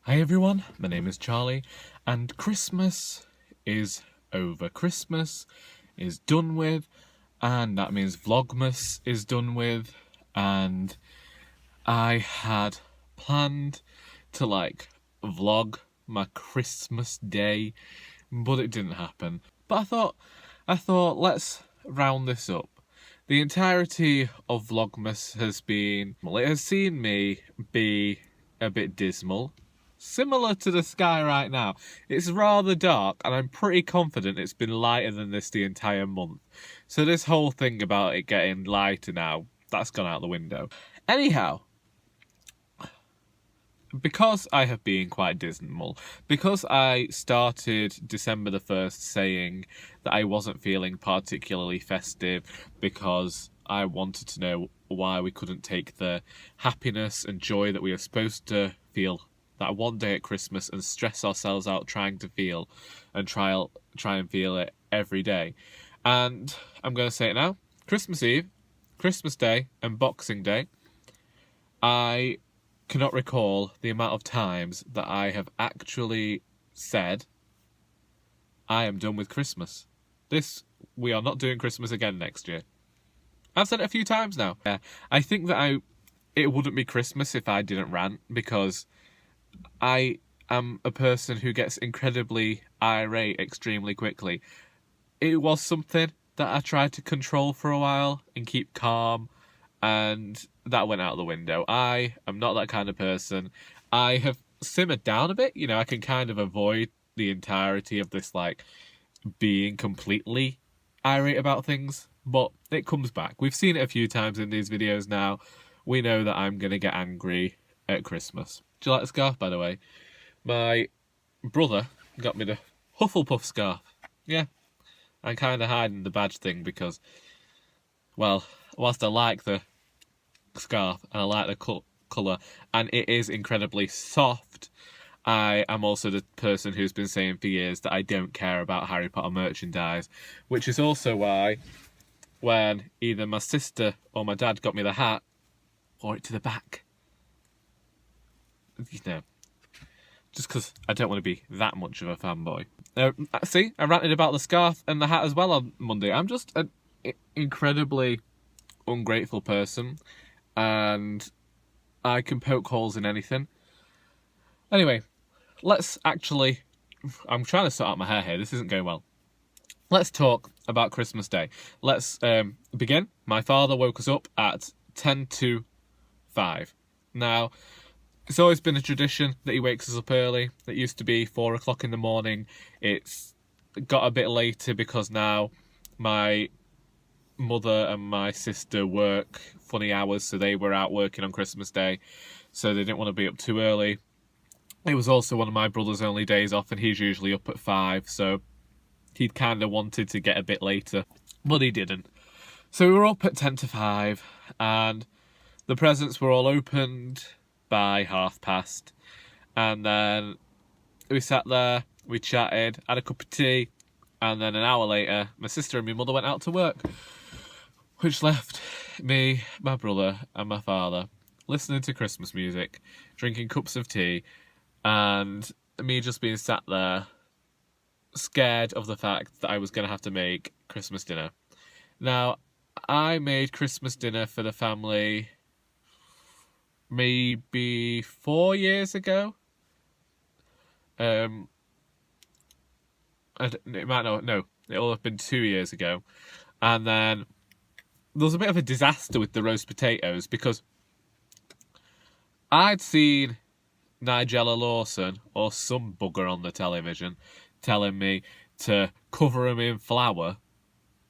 Hi everyone, my name is Charlie, and Christmas is over. Christmas is done with, and that means Vlogmas is done with, and I had planned to vlog my Christmas day, but it didn't happen. But I thought let's round this up. The entirety of Vlogmas it has seen me be a bit dismal. Similar to the sky right now. It's rather dark, and I'm pretty confident it's been lighter than this the entire month. So this whole thing about it getting lighter now, that's gone out the window. Anyhow, because I have been quite dismal, because I started December the 1st saying that I wasn't feeling particularly festive because I wanted to know why we couldn't take the happiness and joy that we are supposed to feel that one day at Christmas and stress ourselves out trying to feel and try and feel it every day. And I'm going to say it now. Christmas Eve, Christmas Day and Boxing Day, I cannot recall the amount of times that I have actually said, I am done with Christmas. We are not doing Christmas again next year. I've said it a few times now. Yeah, I think that it wouldn't be Christmas if I didn't rant, because I am a person who gets incredibly irate extremely quickly. It was something that I tried to control for a while and keep calm, and that went out the window. I am not that kind of person. I have simmered down a bit. I can kind of avoid the entirety of this, being completely irate about things, but it comes back. We've seen it a few times in these videos now. We know that I'm going to get angry at Christmas. Do you like the scarf, by the way? My brother got me the Hufflepuff scarf. Yeah, I'm kind of hiding the badge thing because, well, whilst I like the scarf and I like the colour and it is incredibly soft, I am also the person who's been saying for years that I don't care about Harry Potter merchandise, which is also why when either my sister or my dad got me the hat, wore it to the back. Just because I don't want to be that much of a fanboy. See, I ranted about the scarf and the hat as well on Monday. I'm just an incredibly ungrateful person, and I can poke holes in anything. Anyway, I'm trying to sort out my hair here. This isn't going well. Let's talk about Christmas Day. Let's begin. My father woke us up at 10 to 5. Now, it's always been a tradition that he wakes us up early. It used to be 4 o'clock in the morning. It's got a bit later because now my mother and my sister work funny hours, so they were out working on Christmas Day, so they didn't want to be up too early. It was also one of my brother's only days off, and he's usually up at 5, so he'd kind of wanted to get a bit later, but he didn't. So we were up at 10 to 5, and the presents were all opened by past, and then we sat there, we chatted, had a cup of tea, and then an hour later my sister and my mother went out to work, which left me, my brother and my father listening to Christmas music, drinking cups of tea, and me just being sat there scared of the fact that I was going to have to make Christmas dinner. Now, I made Christmas dinner for the family maybe 4 years ago. It'll have been 2 years ago. And then there was a bit of a disaster with the roast potatoes because I'd seen Nigella Lawson or some bugger on the television telling me to cover them in flour.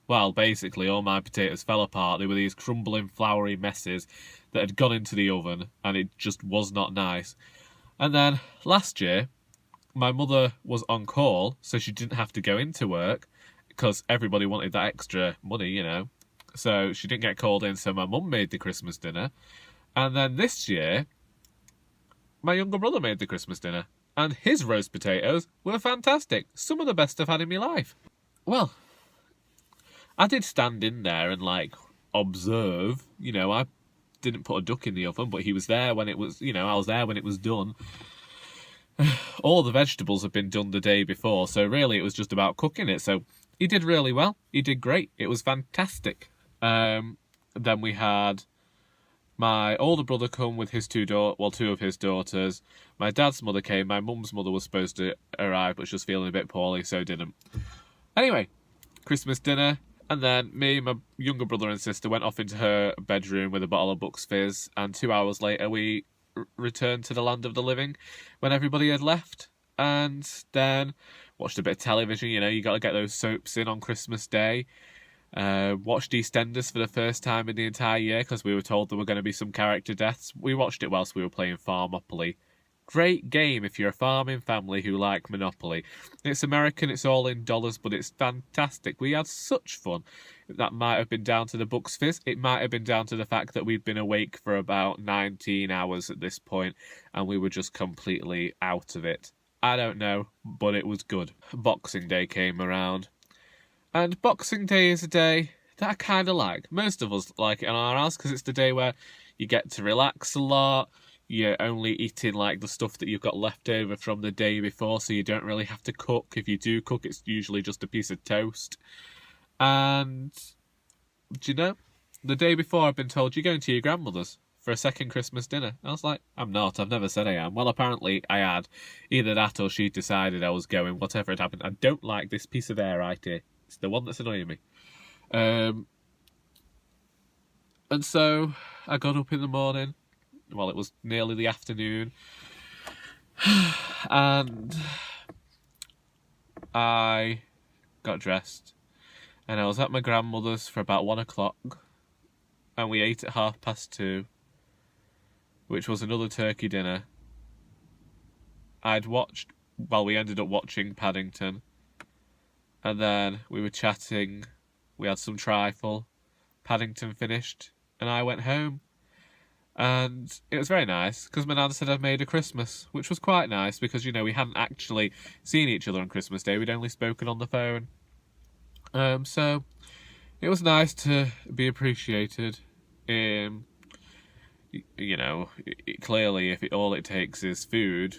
Well, basically, all my potatoes fell apart. They were these crumbling, floury messes that had gone into the oven, and it just was not nice. And then last year, my mother was on call, so she didn't have to go into work because everybody wanted that extra money, So she didn't get called in, so my mum made the Christmas dinner. And then this year, my younger brother made the Christmas dinner, and his roast potatoes were fantastic. Some of the best I've had in my life. Well, I did stand in there and observe. I didn't put a duck in the oven, but he was there when it was, I was there when it was done. All the vegetables had been done the day before, so really it was just about cooking it. So he did really well. He did great. It was fantastic. Then we had my older brother come with his two of his daughters. My dad's mother came. My mum's mother was supposed to arrive, but she was feeling a bit poorly, so didn't. Anyway, Christmas dinner, and then me, my younger brother and sister went off into her bedroom with a bottle of Bucks Fizz, and 2 hours later we returned to the land of the living when everybody had left, and then watched a bit of television. You know, you got to get those soaps in on Christmas Day. Watched EastEnders for the first time in the entire year because we were told there were going to be some character deaths. We watched it whilst we were playing Farmopoly. Great game if you're a farming family who like Monopoly. It's American, it's all in dollars, but it's fantastic. We had such fun. That might have been down to the Bucks Fizz. It might have been down to the fact that we'd been awake for about 19 hours at this point, and we were just completely out of it. I don't know, but it was good. Boxing Day came around. And Boxing Day is a day that I kind of like. Most of us like it in our house because it's the day where you get to relax a lot. You're only eating like the stuff that you've got left over from the day before, so you don't really have to cook. If you do cook, it's usually just a piece of toast. And, do you know, the day before I've been told you're going to your grandmother's for a second Christmas dinner. I was like, I'm not. I've never said I am. Well, apparently I had. Either that or she decided I was going, whatever had happened. I don't like this piece of air right here. It's the one that's annoying me. And so I got up in the morning. Well, it was nearly the afternoon. And I got dressed. And I was at my grandmother's for about 1 o'clock. And we ate at 2:30, which was another turkey dinner. We ended up watching Paddington. And then we were chatting. We had some trifle. Paddington finished. And I went home. And it was very nice because my nan said I'd made a Christmas, which was quite nice because, you know, we hadn't actually seen each other on Christmas Day. We'd only spoken on the phone. So it was nice to be appreciated. You know, clearly if all it takes is food,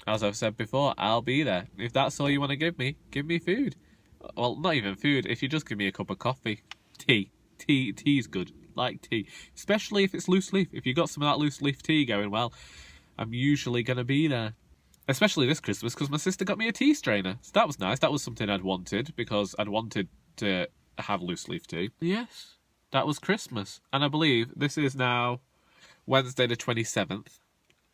as I've said before, I'll be there. If that's all you want to give me food. Well, not even food. If you just give me a cup of coffee. Tea's good. Like tea, especially if it's loose leaf. If you've got some of that loose leaf tea going, well, I'm usually going to be there. Especially this Christmas because my sister got me a tea strainer. So that was nice. That was something I'd wanted because I'd wanted to have loose leaf tea. Yes, that was Christmas. And I believe this is now Wednesday the 27th.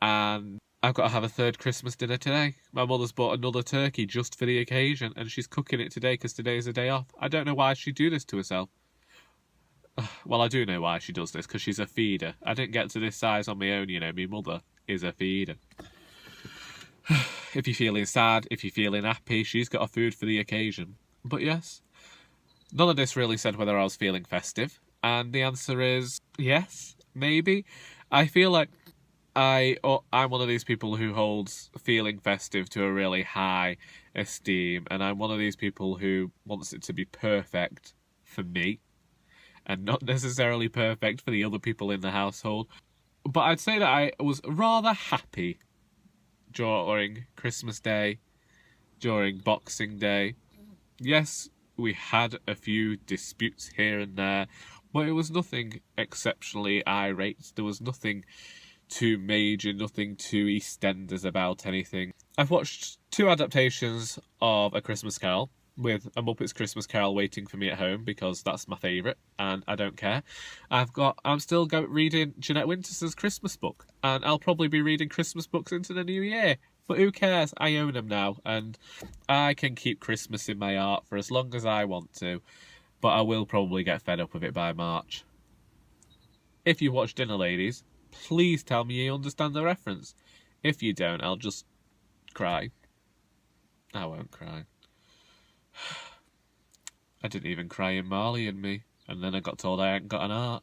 And I've got to have a third Christmas dinner today. My mother's bought another turkey just for the occasion. And she's cooking it today because today's a day off. I don't know why she'd do this to herself. Well, I do know why she does this, because she's a feeder. I didn't get to this size on my own, you know. My mother is a feeder. If you're feeling sad, if you're feeling happy, she's got a food for the occasion. But yes, none of this really said whether I was feeling festive. And the answer is yes, maybe. I feel like I'm one of these people who holds feeling festive to a really high esteem. And I'm one of these people who wants it to be perfect for me. And not necessarily perfect for the other people in the household. But I'd say that I was rather happy during Christmas Day, during Boxing Day. Yes, we had a few disputes here and there, but it was nothing exceptionally irate. There was nothing too major, nothing too EastEnders about anything. I've watched 2 adaptations of A Christmas Carol, with A Muppet's Christmas Carol waiting for me at home because that's my favourite and I don't care. I'm still reading Jeanette Winters's Christmas book and I'll probably be reading Christmas books into the new year. But who cares? I own them now and I can keep Christmas in my art for as long as I want to. But I will probably get fed up with it by March. If you watch Dinner Ladies, please tell me you understand the reference. If you don't, I'll just cry. I won't cry. I didn't even cry in Marley and Me, and then I got told I hadn't got an art.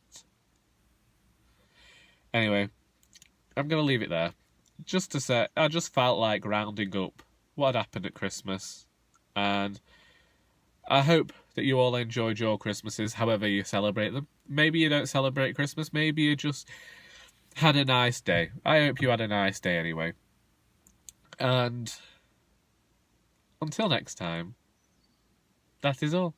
Anyway, I'm going to leave it there. Just to say, I just felt like rounding up what had happened at Christmas, and I hope that you all enjoyed your Christmases, however you celebrate them. Maybe you don't celebrate Christmas, maybe you just had a nice day. I hope you had a nice day anyway. And until next time, that is all.